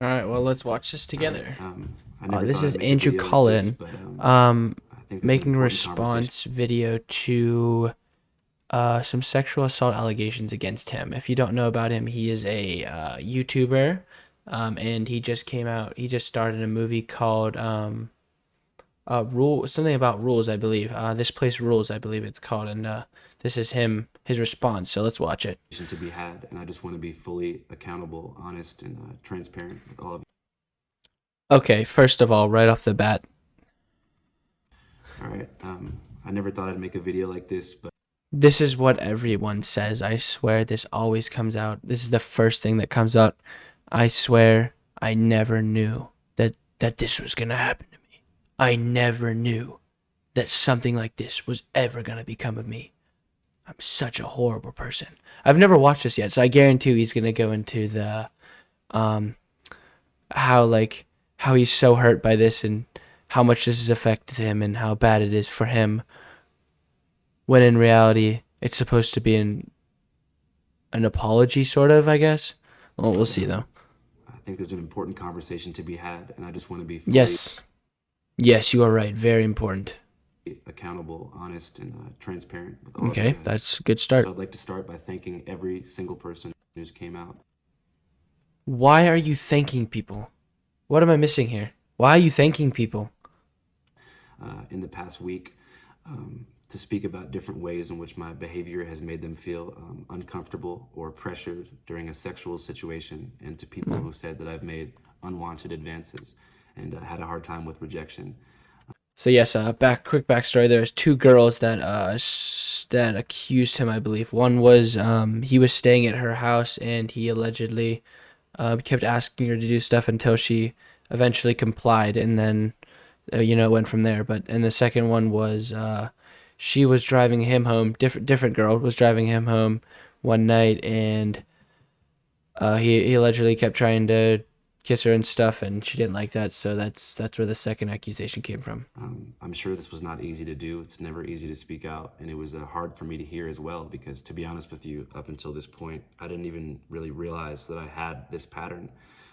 All right, well, let's watch this All right. together. I never This thought is I'd make a Andrew video like this, Cullen, but um, I think there's an making a important conversation. response video to some sexual assault allegations against him. If you don't know about him, he is a YouTuber, and he just came out. He just started a movie called Rule, something about rules, I believe. This place rules, I believe it's called, and this is his response. So let's watch it. To be had, and I just want to be fully accountable, honest, and transparent with all of you. Okay, first of all, right off the bat, All right. I never thought I'd make a video like this, but this is what everyone says. I swear this always comes out. This is the first thing that comes out. I swear I never knew that this was going to happen to me. I never knew that something like this was ever going to become of me. I'm such a horrible person. I've never watched this yet, so I guarantee he's going to go into the um how like how he's so hurt by this and how much this has affected him and how bad it is for him when in reality it's supposed to be an apology, sort of, I guess. Well, we'll see though. I think there's an important conversation to be had, and I just want to be fully Yes, yes, you are right. Very important. accountable, honest, and transparent with all of you Okay, guys. that's a good So start. I'd like to start by thanking every single person who's came out Why are you thanking people? What am I missing here? Why are you thanking people? in the past week to speak about different ways in which my behavior has made them feel uncomfortable or pressured during a sexual situation, and to people who said that I've made unwanted advances and had a hard time with rejection. So yes, quick backstory. There's two girls that that accused him, I believe. One was he was staying at her house and he allegedly kept asking her to do stuff until she eventually complied, and then it went from there. But and the second one was she was driving him home. Different girl was driving him home one night, and he allegedly kept trying to kiss her and stuff, and she didn't like that. So that's where the second accusation came from. I'm sure this was not easy to do. It's never easy to speak out, and it was hard for me to hear as well, because to be honest with you, up until this point, I didn't even really realize that I had this pattern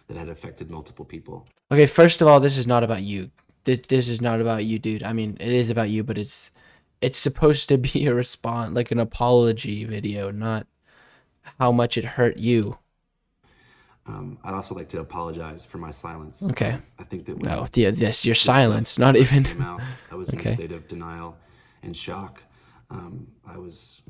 that had affected multiple people. Okay, first of all, this is not about you. This is not about you, dude. I mean, it is about you, but it's supposed to be a response, like an apology video, not how much it hurt you. I'd also like to apologize for my silence. Okay. I think that No, when yeah, this your this stuff silence, not first even. came out, I was in a Okay. state of denial and shock. I was,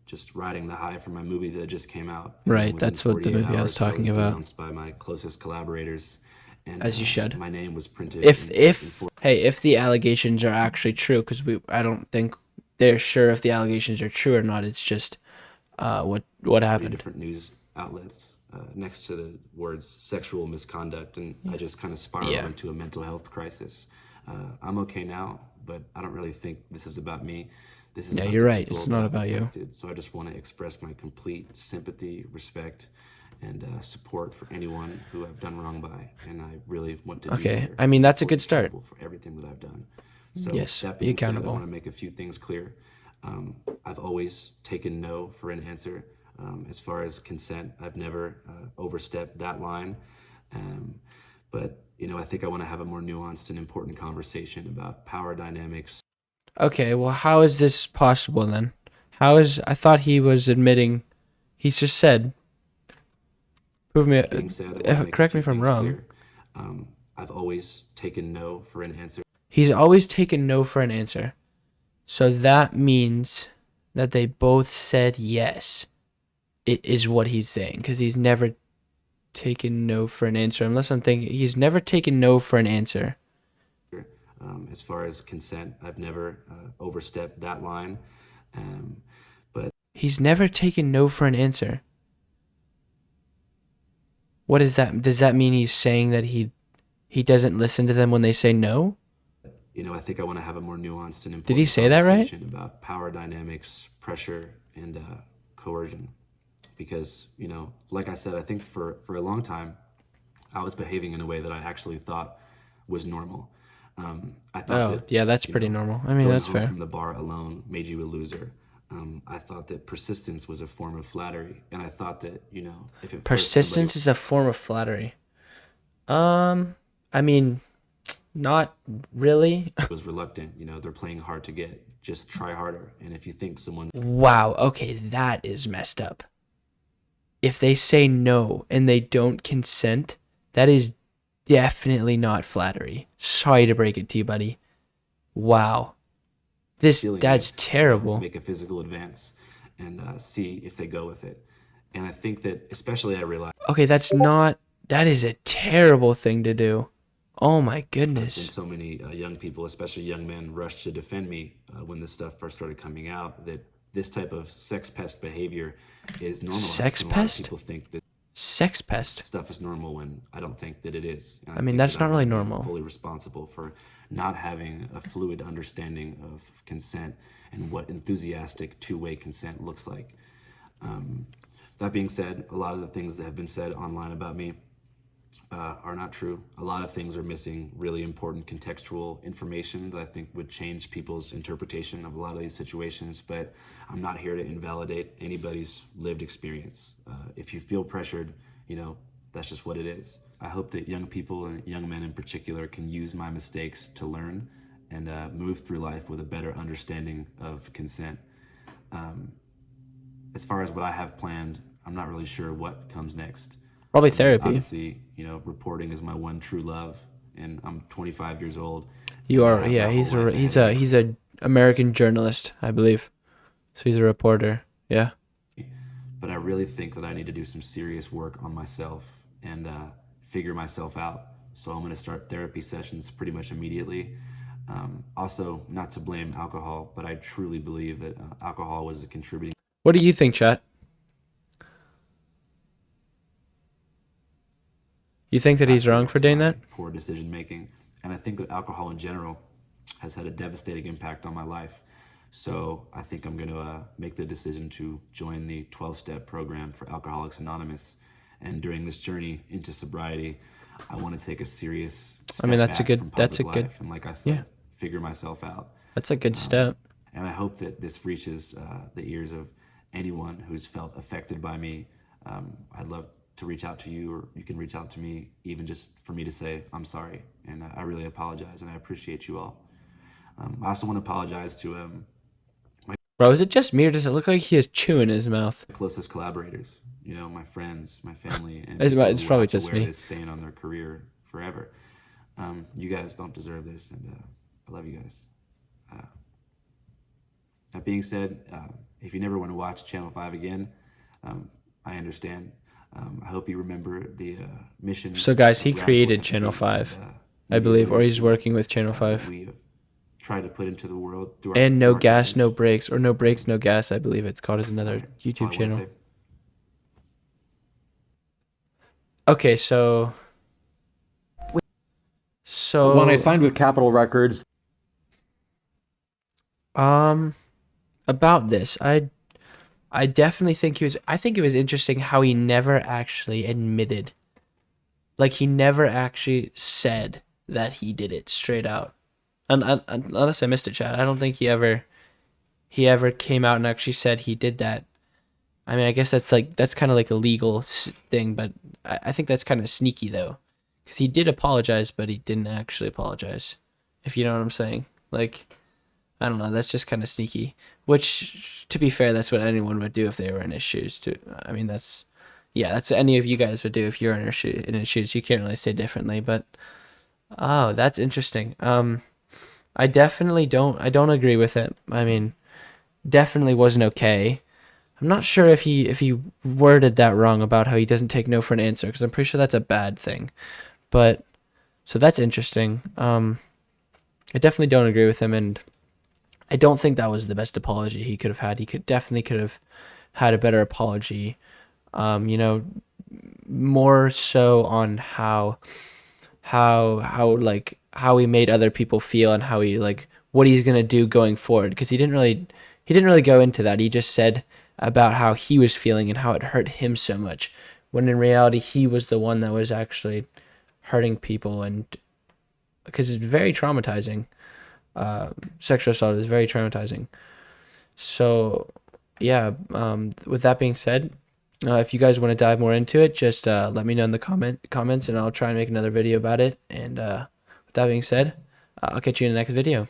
just riding the high from my movie that just came out, and then Right, within that's what the 48 movie I was hours, I talking was about. denounced by my closest collaborators, and As you should. my name was printed in If hey, if the allegations are actually true, because I don't think they're sure if the allegations are true or not. It's just what 40 happened. different news outlets next to the words sexual misconduct, and I just kind of spiraled Yeah. into a mental health crisis. I'm okay now, but I don't really think this is about me. This is Yeah, about you're the right. people It's that not I've about you. affected. So I just want to express my complete sympathy, respect, and support for anyone who I've done wrong by. And I really want to be Okay. better I mean, and that's a fully good start. accountable for everything that I've done. So Yes, that be being said, I accountable. want to make a few things clear. I've always taken no for an answer. As far as consent, I've never overstepped that line. Um, but I think I want to have a more nuanced and important conversation about power dynamics. Okay, well, how is this possible then? How is I thought he was admitting? He's just said. Prove me. Being said, I want to make a Correct me few if I'm things wrong. clear. I've always taken no for an answer. He's always taken no for an answer. So that means that they both said yes. It is what he's saying, because he's never taken no for an answer. Unless I'm thinking he's never taken no for an answer. As far as consent, I've never overstepped that line. Um, but He's never taken no for an answer. What is that? Does that mean he's saying that he doesn't listen to them when they say no? I think I want to have a more nuanced and Did he important say that right? conversation about power dynamics, pressure, and coercion. Because, like I said, I think for a long time, I was behaving in a way that I actually thought was normal. I thought Oh, that, yeah, that's pretty normal. I mean, going that's home fair. from the bar alone made you a loser. I thought that persistence was a form of flattery. And I thought that, if at first somebody Persistence is a form of flattery. Um, I mean, not really. Was reluctant. You know, they're playing hard to get. Just try harder. And if you think someone Wow. Okay, that is messed up. If they say no and they don't consent, that is definitely not flattery. Sorry to break it to you, buddy. Wow. feeling That's is, terrible. make a physical advance and see if they go with it. And I think that, especially, I realize Okay, that is a terrible thing to do. Oh my when goodness. so many young people, especially young men, rushed to defend me when this stuff first started coming out, that this type of sex pest behavior is normalized. Sex And a lot of pest? people think that Sex pest? stuff is normal when I don't think that it is. And I I mean, think that that's I not want really to be normal. fully responsible for not having a fluid understanding of consent and what enthusiastic two-way consent looks like. Um, that being said, a lot of the things that have been said online about me are not true. A lot of things are missing really important contextual information that I think would change people's interpretation of a lot of these situations. But I'm not here to invalidate anybody's lived experience. If you feel pressured, you know, that's just what it is. I hope that young people and young men in particular can use my mistakes to learn and move through life with a better understanding of consent. As far as what I have planned, I'm not really sure what comes next. Probably I mean, therapy. obviously, you know, reporting is my one true love, and I'm 25 years old, You and are, yeah. my whole He's life a ahead of me. he's a American journalist, I believe. So he's a reporter. Yeah. But I really think that I need to do some serious work on myself and figure myself out. So I'm going to start therapy sessions pretty much immediately. Also, not to blame alcohol, but I truly believe that alcohol was a contributing What do you think, chat? You think that he's wrong factor for to doing my that? poor decision making. And I think that alcohol in general has had a devastating impact on my life. So I think I'm going to make the decision to join the 12-step program for Alcoholics Anonymous. And during this journey into sobriety, I want to take a serious I mean, step back from that's a public good, life. And like I yeah, said, figure myself out. that's a good Um, step. and I hope that this reaches the ears of anyone who's felt affected by me. I'd love to reach out to you, or you can reach out to me, even just for me to say, I'm sorry. And I really apologize, and I appreciate you all. I also want to apologize to Bro, is it just me or does it look like he is chewing his mouth? my closest collaborators, you know, my friends, my family, and It's, people it's who will probably have to just wear me. this stain on their career forever. You guys don't deserve this, and I love you guys. Uh, that being said, if you never want to watch Channel 5 again, um, I understand. I hope you remember the So, missions guys, he around world created Channel empathy and 5, I media believe, or he's literacy working with Channel that 5. we have tried to put into the world And through No our Gas, No coverage. Breaks, or No Breaks, No Gas, I believe it's called, is another That's all YouTube I want to channel. say. Okay, so. When I So, signed with Capitol Records, um, about this, I definitely think I think it was interesting how he never actually admitted, like he never actually said that he did it straight out. And unless I missed it, Chad, I don't think he ever came out and actually said he did that. I mean, I guess that's kind of like a legal thing, but I think that's kind of sneaky though, because he did apologize, but he didn't actually apologize. If you know what I'm saying, like I don't know, that's just kind of sneaky. Which, to be fair, that's what anyone would do if they were in his shoes. Too. I mean, yeah, that's what any of you guys would do if you're in his shoes. You can't really say differently, but oh, that's interesting. I don't agree with it. I mean, definitely wasn't okay. I'm not sure if he worded that wrong about how he doesn't take no for an answer, because I'm pretty sure that's a bad thing. But so that's interesting. I definitely don't agree with him, and I don't think that was the best apology he could have had. He could have had a better apology. You know, more so on how he made other people feel and how he like what he's gonna do going forward. Because he didn't really go into that. He just said about how he was feeling and how it hurt him so much. When in reality, he was the one that was actually hurting people, and because it's very traumatizing. Sexual assault is very traumatizing. So, yeah. With that being said, If you guys want to dive more into it, just let me know in the comments, and I'll try and make another video about it. And with that being said, I'll catch you in the next video.